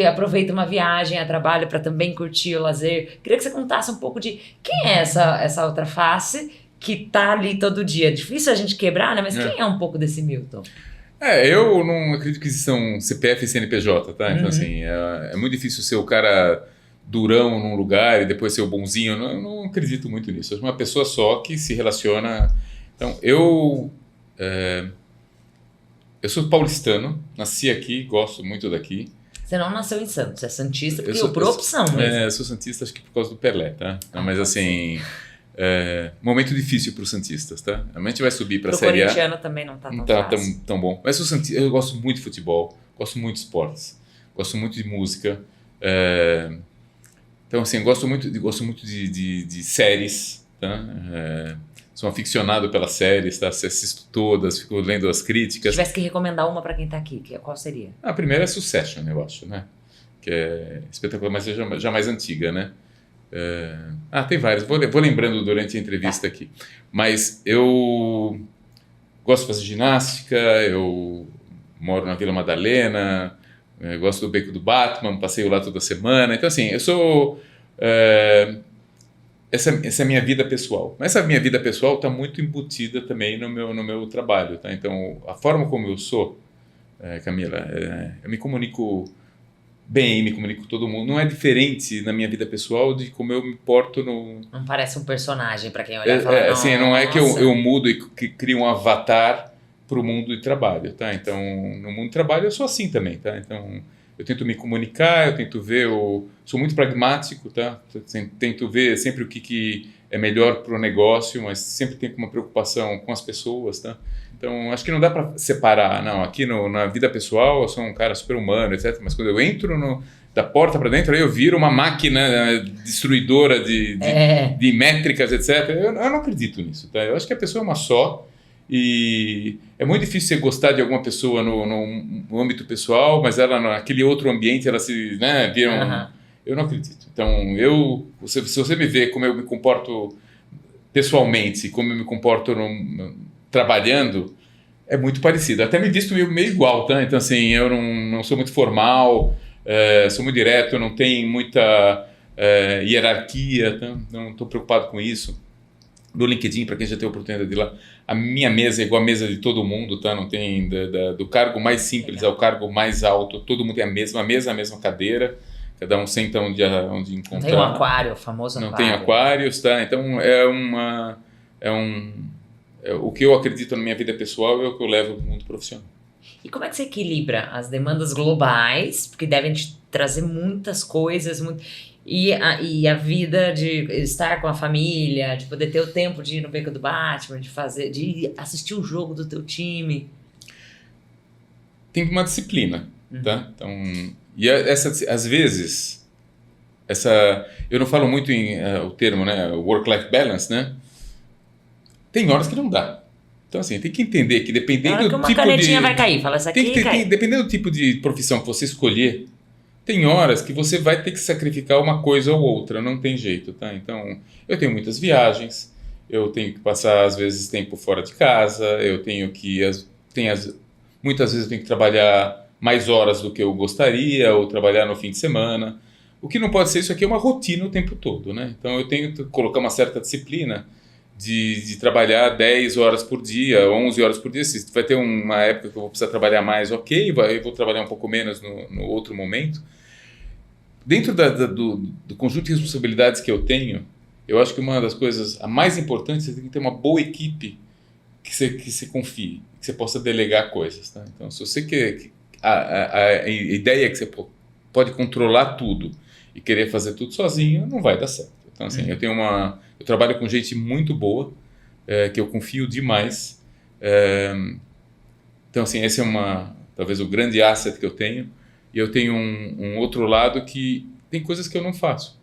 aproveita uma viagem a trabalho para também curtir o lazer. Queria que você contasse um pouco de quem é essa outra face que tá ali todo dia. É difícil a gente quebrar, né? Mas quem é um pouco desse Milton? Eu não acredito que existam CPF e CNPJ, tá? Então, assim, é muito difícil ser o cara durão num lugar e depois ser o bonzinho. Eu não acredito muito nisso. Eu sou uma pessoa só que se relaciona... Então, eu sou paulistano, nasci aqui, gosto muito daqui. Você não nasceu em Santos, é santista por opção mesmo. Eu sou santista, acho que por causa do Pelé, tá? Mas assim, momento difícil para os santistas, tá? A gente vai subir para a Série A. O corintiano também não tá tão fácil. Tão bom. Mas eu gosto muito de futebol, gosto muito de esportes, gosto muito de música. Então assim, gosto muito de séries, tá? Sou aficionado pelas séries, tá? Assisto todas, fico lendo as críticas. Se tivesse que recomendar uma para quem tá aqui, qual seria? A primeira é Succession, eu acho, né? Que é espetacular, mas é já mais antiga, né? Tem várias. Vou lembrando durante a entrevista aqui. Mas eu gosto de fazer ginástica, eu moro na Vila Madalena, gosto do Beco do Batman, passeio lá toda semana. Então, assim, eu sou... essa é a minha vida pessoal. Mas essa minha vida pessoal está muito embutida também no meu trabalho, tá? Então, a forma como eu sou, Camila, eu me comunico bem, me comunico com todo mundo. Não é diferente na minha vida pessoal de como eu me porto no... Não parece um personagem para quem olha e fala, assim, não é que eu mudo e crio um avatar para o mundo de trabalho, tá? Então, no mundo de trabalho eu sou assim também, tá? Então, eu tento me comunicar, eu tento ver, sou muito pragmático, tá? Tento ver sempre o que é melhor para o negócio, mas sempre tenho uma preocupação com as pessoas, tá? Então, acho que não dá para separar, não, aqui na vida pessoal eu sou um cara super humano, etc. Mas quando eu entro da porta para dentro, aí eu viro uma máquina destruidora de métricas, etc. Eu não acredito nisso, tá? Eu acho que a pessoa é uma só e é muito difícil você gostar de alguma pessoa no âmbito pessoal, mas ela naquele outro ambiente, ela se, né, vira Eu não acredito. Então, se você me vê como eu me comporto pessoalmente, como eu me comporto trabalhando, é muito parecido. Até me visto meio igual, tá? Então, assim, eu não sou muito formal, sou muito direto, não tenho muita hierarquia, tá? Não estou preocupado com isso. No LinkedIn, para quem já tem a oportunidade de ir lá, a minha mesa é igual a mesa de todo mundo, tá? Não tem do cargo mais simples ao cargo mais alto, todo mundo tem a mesma mesa, a mesma cadeira, cada um senta onde encontrar. Não tem um aquário, o famoso não aquário. Não tem aquários, tá? Então, o que eu acredito na minha vida pessoal é o que eu levo para o mundo profissional. E como é que você equilibra as demandas globais, porque devem te trazer muitas coisas, e a vida de estar com a família, de poder ter o tempo de ir no Beco do Batman, de assistir o jogo do teu time? Tem uma disciplina, tá? Então, e às vezes, eu não falo muito o termo, né, work-life balance, né? Tem horas que não dá. Então, assim, tem que entender que dependendo do tipo de... uma canetinha vai cair, fala, essa aqui cai. Dependendo do tipo de profissão que você escolher, tem horas que você vai ter que sacrificar uma coisa ou outra, não tem jeito, tá? Então, eu tenho muitas viagens, eu tenho que passar, às vezes, tempo fora de casa, eu tenho que... muitas vezes eu tenho que trabalhar mais horas do que eu gostaria, ou trabalhar no fim de semana. O que não pode ser, isso aqui é uma rotina o tempo todo, né? Então, eu tenho que colocar uma certa disciplina de trabalhar 10 horas por dia, 11 horas por dia. Se vai ter uma época que eu vou precisar trabalhar mais, ok, eu vou trabalhar um pouco menos no outro momento. Dentro do conjunto de responsabilidades que eu tenho, eu acho que uma das coisas a mais importante é você tem que ter uma boa equipe que você confie, que você possa delegar coisas. Tá? Então, se você quer... A ideia é que você pode controlar tudo e querer fazer tudo sozinho, não vai dar certo. Então, assim, eu trabalho com gente muito boa, que eu confio demais. Então, assim, esse é talvez o grande asset que eu tenho. E eu tenho um outro lado que tem coisas que eu não faço.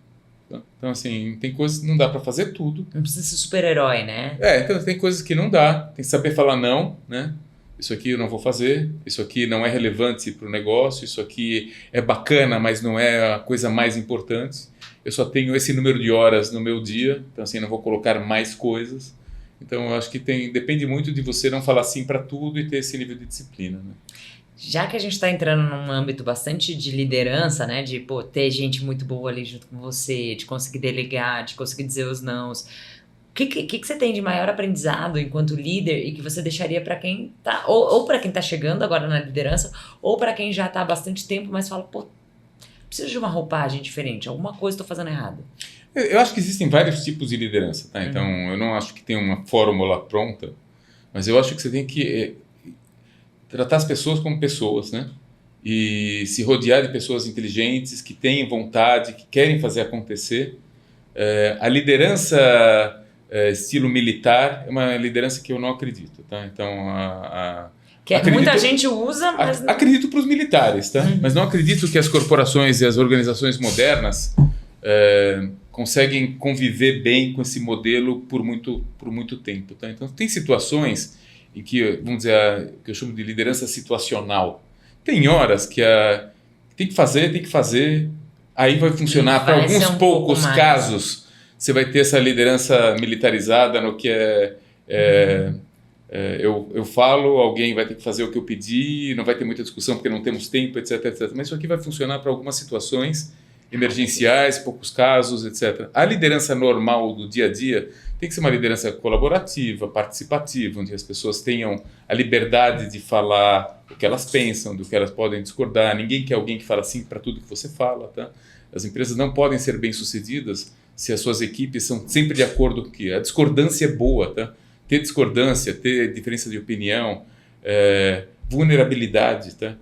Tá? Então, assim, tem coisas que não dá para fazer tudo. Não precisa ser super-herói, né? Então tem coisas que não dá. Tem que saber falar não, né? Isso aqui eu não vou fazer, isso aqui não é relevante para o negócio, isso aqui é bacana, mas não é a coisa mais importante. Eu só tenho esse número de horas no meu dia, então assim, não vou colocar mais coisas. Então eu acho que depende muito de você não falar sim para tudo e ter esse nível de disciplina, né? Já que a gente está entrando num âmbito bastante de liderança, né, de ter gente muito boa ali junto com você, de conseguir delegar, de conseguir dizer os nãos, o que você tem de maior aprendizado enquanto líder e que você deixaria para quem tá, ou para quem está chegando agora na liderança, ou para quem já está há bastante tempo, mas fala, preciso de uma roupagem diferente, alguma coisa estou fazendo errado? Eu acho que existem vários tipos de liderança, tá? Então eu não acho que tem uma fórmula pronta, mas eu acho que você tem que tratar as pessoas como pessoas, né? E se rodear de pessoas inteligentes, que têm vontade, que querem fazer acontecer. A liderança estilo militar é uma liderança que eu não acredito, tá? Então, muita gente usa, mas... Acredito para os militares, tá? Mas não acredito que as corporações e as organizações modernas conseguem conviver bem com esse modelo por muito tempo, tá? Então, tem situações em que, vamos dizer, que eu chamo de liderança situacional. Tem horas que tem que fazer, aí vai funcionar para alguns poucos casos. Você vai ter essa liderança militarizada no que eu falo, alguém vai ter que fazer o que eu pedi, não vai ter muita discussão porque não temos tempo, etc, etc. Mas isso aqui vai funcionar para algumas situações emergenciais, poucos casos, etc. A liderança normal do dia a dia tem que ser uma liderança colaborativa, participativa, onde as pessoas tenham a liberdade de falar o que elas pensam, do que elas podem discordar. Ninguém quer alguém que fala sim para tudo que você fala, tá? As empresas não podem ser bem-sucedidas se as suas equipes são sempre de acordo com que a discordância é boa, tá? Ter discordância, ter diferença de opinião, vulnerabilidade, tá?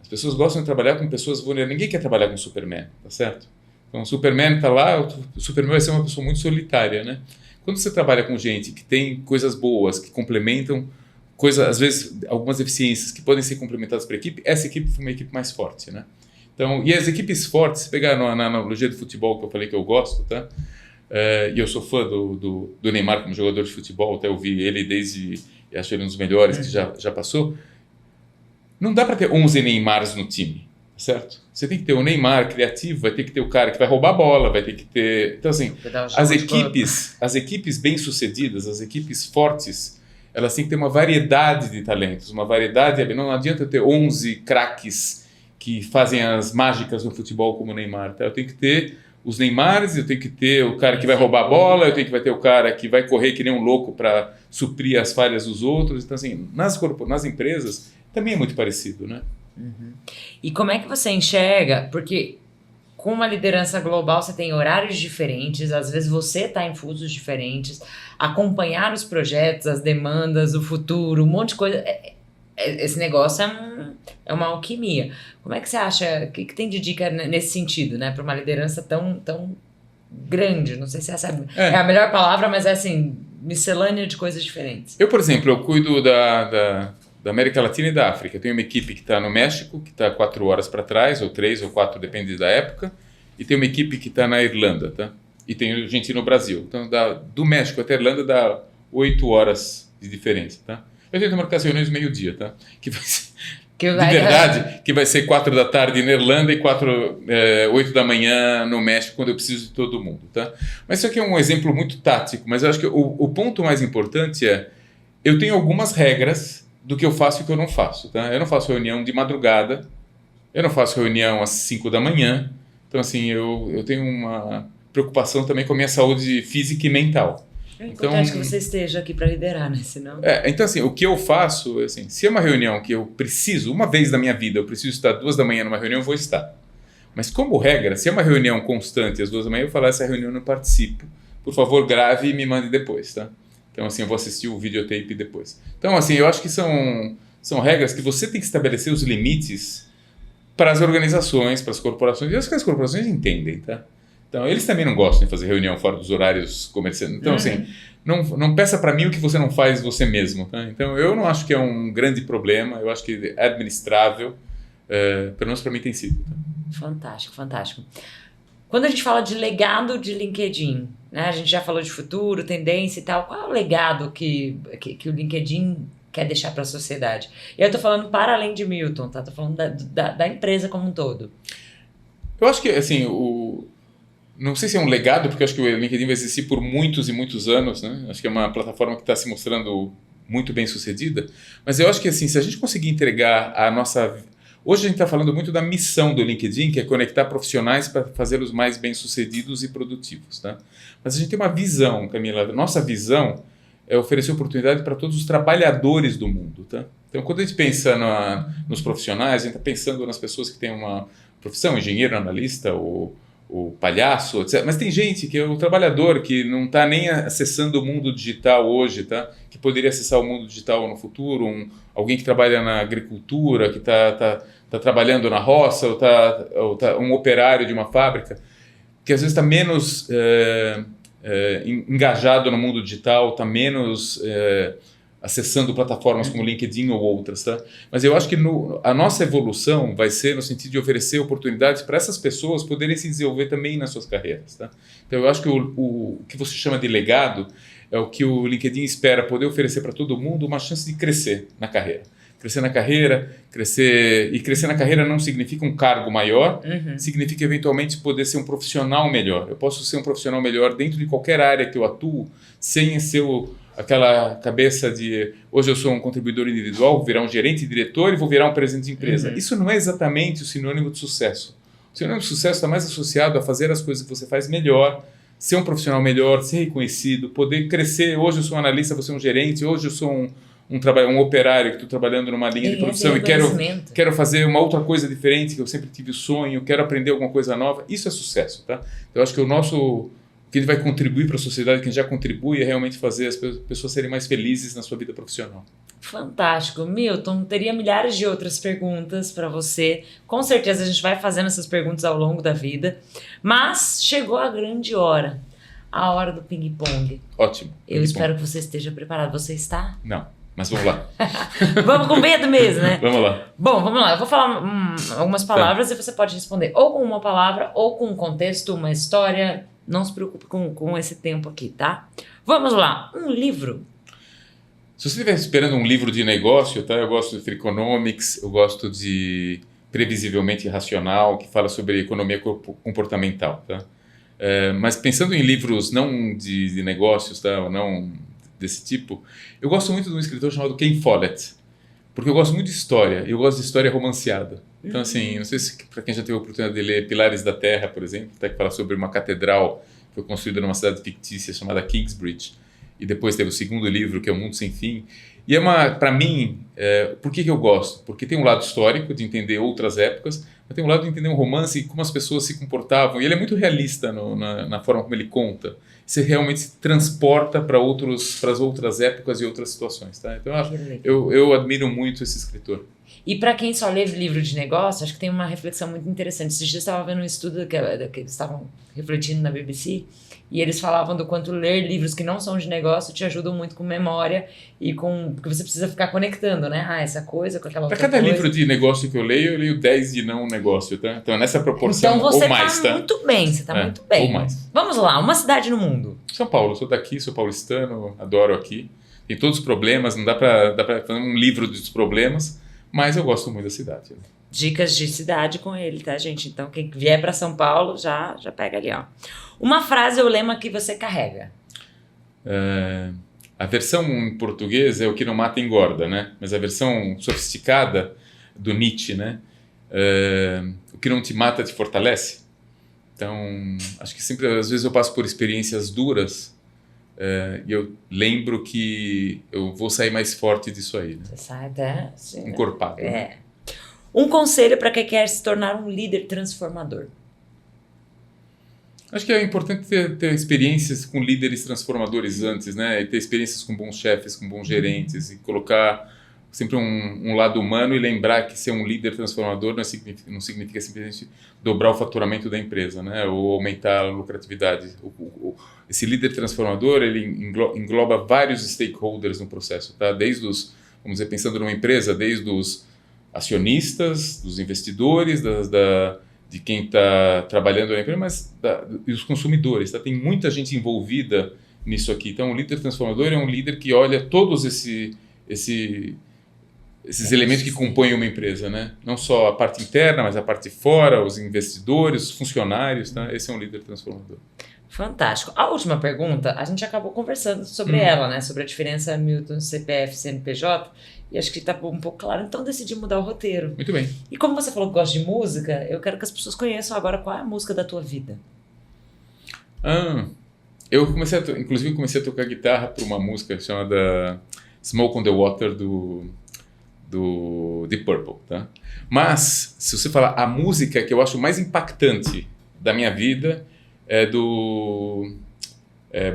As pessoas gostam de trabalhar com pessoas vulneráveis. Ninguém quer trabalhar com Superman, tá certo? Então o Superman está lá, o Superman vai ser uma pessoa muito solitária, né? Quando você trabalha com gente que tem coisas boas, que complementam coisas, às vezes algumas deficiências que podem ser complementadas para a equipe, essa equipe foi uma equipe mais forte, né? Então, e as equipes fortes, se pegar na analogia do futebol que eu falei que eu gosto, tá? E eu sou fã do Neymar como jogador de futebol, até eu vi ele desde, acho ele um dos melhores que já passou. Não dá para ter 11 Neymars no time, certo? Você tem que ter o Neymar criativo, vai ter que ter o cara que vai roubar a bola, vai ter que ter... Então, assim, as equipes bem-sucedidas, as equipes fortes, elas têm que ter uma variedade de talentos, uma variedade... Não adianta eu ter 11 craques que fazem as mágicas no futebol como o Neymar, tá? Eu tenho que ter os Neymars, eu tenho que ter o cara que vai roubar a bola, eu tenho que ter o cara que vai correr que nem um louco para suprir as falhas dos outros. Então, assim, nas empresas também é muito parecido, né? Uhum. E como é que você enxerga? Porque com uma liderança global você tem horários diferentes, às vezes você está em fusos diferentes, acompanhar os projetos, as demandas, o futuro, um monte de coisa. Esse negócio é uma alquimia. Como é que você acha, o que tem de dica nesse sentido, né? Para uma liderança tão grande, não sei se essa é a melhor palavra, mas é assim, miscelânea de coisas diferentes. Eu, por exemplo, eu cuido da América Latina e da África. Eu tenho uma equipe que está no México, que está 4 horas para trás, ou 3 ou 4, depende da época, e tem uma equipe que está na Irlanda, tá? E tem gente no Brasil. Então, do México até a Irlanda dá 8 horas de diferença, tá? Eu tento marcar as reuniões meio-dia, tá? Que vai ser, que vai ser 4 da tarde na Irlanda e 8 da manhã no México, quando eu preciso de todo mundo, tá? Mas isso aqui é um exemplo muito tático, mas eu acho que o ponto mais importante eu tenho algumas regras do que eu faço e o que eu não faço, tá? Eu não faço reunião de madrugada, eu não faço reunião às 5 da manhã, então assim, eu tenho uma preocupação também com a minha saúde física e mental. É importante que você esteja aqui para liderar, né? Senão... então assim, o que eu faço, assim, se é uma reunião que eu preciso, uma vez na minha vida, eu preciso estar 2 da manhã numa reunião, eu vou estar. Mas como regra, se é uma reunião constante às 2 da manhã, eu falo, essa reunião eu não participo, por favor grave e me mande depois, tá? Então, assim, eu vou assistir o videotape depois. Então, assim, eu acho que são regras que você tem que estabelecer os limites para as organizações, para as corporações. E eu acho que as corporações entendem, tá? Então, eles também não gostam de fazer reunião fora dos horários comerciais. Então, assim, não peça para mim o que você não faz você mesmo, tá? Então, eu não acho que é um grande problema. Eu acho que é administrável. Pelo menos para mim tem sido. Tá? Fantástico, fantástico. Quando a gente fala de legado de LinkedIn, né? A gente já falou de futuro, tendência e tal. Qual é o legado que o LinkedIn quer deixar para a sociedade? E eu estou falando para além de Milton, tá? Estou falando da empresa como um todo. Eu acho que, assim, não sei se é um legado, porque eu acho que o LinkedIn vai existir por muitos e muitos anos, né? Acho que é uma plataforma que está se mostrando muito bem sucedida. Mas eu acho que, assim, se a gente conseguir entregar a nossa... Hoje a gente está falando muito da missão do LinkedIn, que é conectar profissionais para fazê-los mais bem-sucedidos e produtivos, tá? Mas a gente tem uma visão, Camila. Nossa visão é oferecer oportunidade para todos os trabalhadores do mundo, tá? Então, quando a gente pensa nos profissionais, a gente está pensando nas pessoas que têm uma profissão, engenheiro, analista, o palhaço, etc. Mas tem gente que é o trabalhador que não está nem acessando o mundo digital hoje, tá? Que poderia acessar o mundo digital no futuro, alguém que trabalha na agricultura, que está trabalhando na roça, ou tá um operário de uma fábrica, que às vezes está menos engajado no mundo digital, está menos acessando plataformas como LinkedIn ou outras, tá? Mas eu acho que a nossa evolução vai ser no sentido de oferecer oportunidades para essas pessoas poderem se desenvolver também nas suas carreiras, tá? Então eu acho que o que você chama de legado é o que o LinkedIn espera poder oferecer para todo mundo, uma chance de crescer na carreira. Crescer na carreira, crescer na carreira não significa um cargo maior, significa eventualmente poder ser um profissional melhor. Eu posso ser um profissional melhor dentro de qualquer área que eu atuo, sem ser aquela cabeça de hoje eu sou um contribuidor individual, vou virar um gerente, diretor e vou virar um presidente de empresa. Isso não é exatamente o sinônimo de sucesso. O sinônimo de sucesso está mais associado a fazer as coisas que você faz melhor, ser um profissional melhor, ser reconhecido, poder crescer. Hoje eu sou um analista, você é um gerente, hoje eu sou um operário que estou trabalhando numa linha de produção e quero fazer uma outra coisa diferente, que eu sempre tive o sonho, quero aprender alguma coisa nova. Isso é sucesso, tá? Eu acho que o que ele vai contribuir para a sociedade, quem já contribui, é realmente fazer as pessoas serem mais felizes na sua vida profissional. Fantástico. Milton, teria milhares de outras perguntas para você. Com certeza a gente vai fazendo essas perguntas ao longo da vida. Mas chegou a grande hora. A hora do ping-pong. Ótimo. Eu espero que você esteja preparado. Você está? Não, mas vamos lá. Vamos com medo mesmo, né? Vamos lá. Bom, vamos lá. Eu vou falar algumas palavras e você pode responder ou com uma palavra ou com um contexto, uma história. Não se preocupe com esse tempo aqui, tá? Vamos lá. Um livro. Se você estiver esperando um livro de negócio, tá? Eu gosto de Freakonomics, eu gosto de Previsivelmente Racional, que fala sobre economia comportamental, tá? Mas pensando em livros não de negócios, tá? Ou não desse tipo, eu gosto muito de um escritor chamado Ken Follett, porque eu gosto muito de história, eu gosto de história romanceada. Então, assim, não sei se para quem já teve a oportunidade de ler Pilares da Terra, por exemplo, tá? Que fala sobre uma catedral que foi construída numa cidade fictícia chamada Kingsbridge, e depois teve o segundo livro, que é O Mundo Sem Fim. E para mim, por que eu gosto? Porque tem um lado histórico, de entender outras épocas, mas tem um lado de entender um romance e como as pessoas se comportavam. E ele é muito realista na forma como ele conta. Você realmente se transporta para as outras épocas e outras situações. Tá? Então, eu admiro muito esse escritor. E para quem só lê livro de negócio, acho que tem uma reflexão muito interessante. Esses dias eu estava vendo um estudo que eles estavam refletindo na BBC, e eles falavam do quanto ler livros que não são de negócio te ajudam muito com memória e porque você precisa ficar conectando, né? Essa coisa com aquela outra coisa. Para cada livro de negócio que eu leio 10 de não negócio, tá? Então, nessa proporção, então, você ou mais, tá? Muito bem, você está muito bem. Ou mais. Vamos lá, uma cidade no mundo. São Paulo, sou daqui, sou paulistano, adoro aqui. Tem todos os problemas, não dá para fazer um livro dos problemas, mas eu gosto muito da cidade. Né? Dicas de cidade com ele, tá, gente? Então, quem vier para São Paulo, já pega ali, ó. Uma frase ou lema que você carrega. A versão em português é o que não mata engorda, né? Mas a versão sofisticada do Nietzsche, né? O que não te mata te fortalece. Então, acho que sempre, às vezes eu passo por experiências duras e eu lembro que eu vou sair mais forte disso aí. Né? Você sai até... Assim, encorpado. Né? Né? Um conselho para quem quer se tornar um líder transformador. Acho que é importante ter experiências com líderes transformadores antes, né? E ter experiências com bons chefes, com bons gerentes, e colocar sempre um lado humano e lembrar que ser um líder transformador não significa simplesmente dobrar o faturamento da empresa, né? Ou aumentar a lucratividade. Esse líder transformador, ele engloba vários stakeholders no processo, tá? Desde os, vamos dizer, pensando numa empresa, desde os acionistas, dos investidores, de quem está trabalhando na empresa, mas e os consumidores. Tá? Tem muita gente envolvida nisso aqui. Então, o líder transformador é um líder que olha todos esses elementos que compõem uma empresa. Né? Não só a parte interna, mas a parte de fora, os investidores, os funcionários. Tá? Esse é um líder transformador. Fantástico. A última pergunta, a gente acabou conversando sobre ela, né? Sobre a diferença Milton, CPF, CNPJ, e acho que está um pouco claro, então decidi mudar o roteiro. Muito bem. E como você falou que gosta de música, eu quero que as pessoas conheçam agora qual é a música da tua vida. Eu comecei a tocar guitarra por uma música chamada Smoke on the Water do Deep Purple, tá? Mas, se você falar a música que eu acho mais impactante da minha vida é do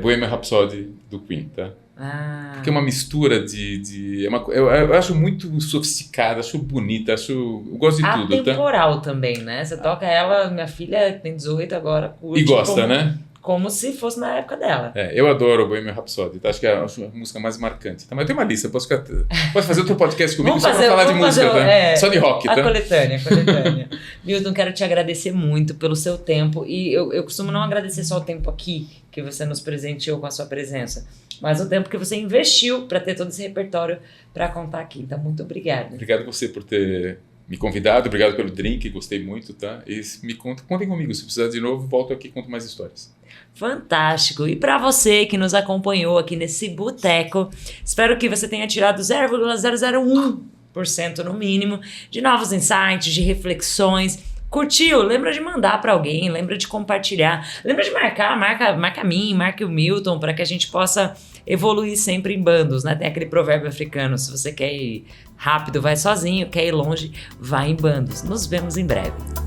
Bohemian Rhapsody do Queen, tá? Porque é uma mistura eu acho muito sofisticada, acho bonita, eu gosto de tudo. Atemporal também, né? Você toca ela, minha filha tem 18 agora, curte. E gosta, né? Como se fosse na época dela. Eu adoro o Bohemian Rhapsody, tá? Acho que é a música mais marcante. Tá? Mas eu tenho uma lista, posso fazer outro podcast comigo só pra falar de música, tá? Só de rock, tá? A coletânea. Milton, quero te agradecer muito pelo seu tempo. E eu costumo não agradecer só o tempo aqui, que você nos presenteou com a sua presença, mas o tempo que você investiu para ter todo esse repertório para contar aqui. Então, muito obrigada. Obrigado você por ter me convidado, obrigado pelo drink, gostei muito, tá? E contem comigo, se precisar de novo, volto aqui e conto mais histórias. Fantástico! E para você que nos acompanhou aqui nesse boteco, espero que você tenha tirado 0,001% no mínimo de novos insights, de reflexões. Curtiu? Lembra de mandar para alguém, lembra de compartilhar, lembra de marca a mim, marque o Milton, para que a gente possa evoluir sempre em bandos, né? Tem aquele provérbio africano, se você quer ir rápido, vai sozinho, quer ir longe, vai em bandos. Nos vemos em breve.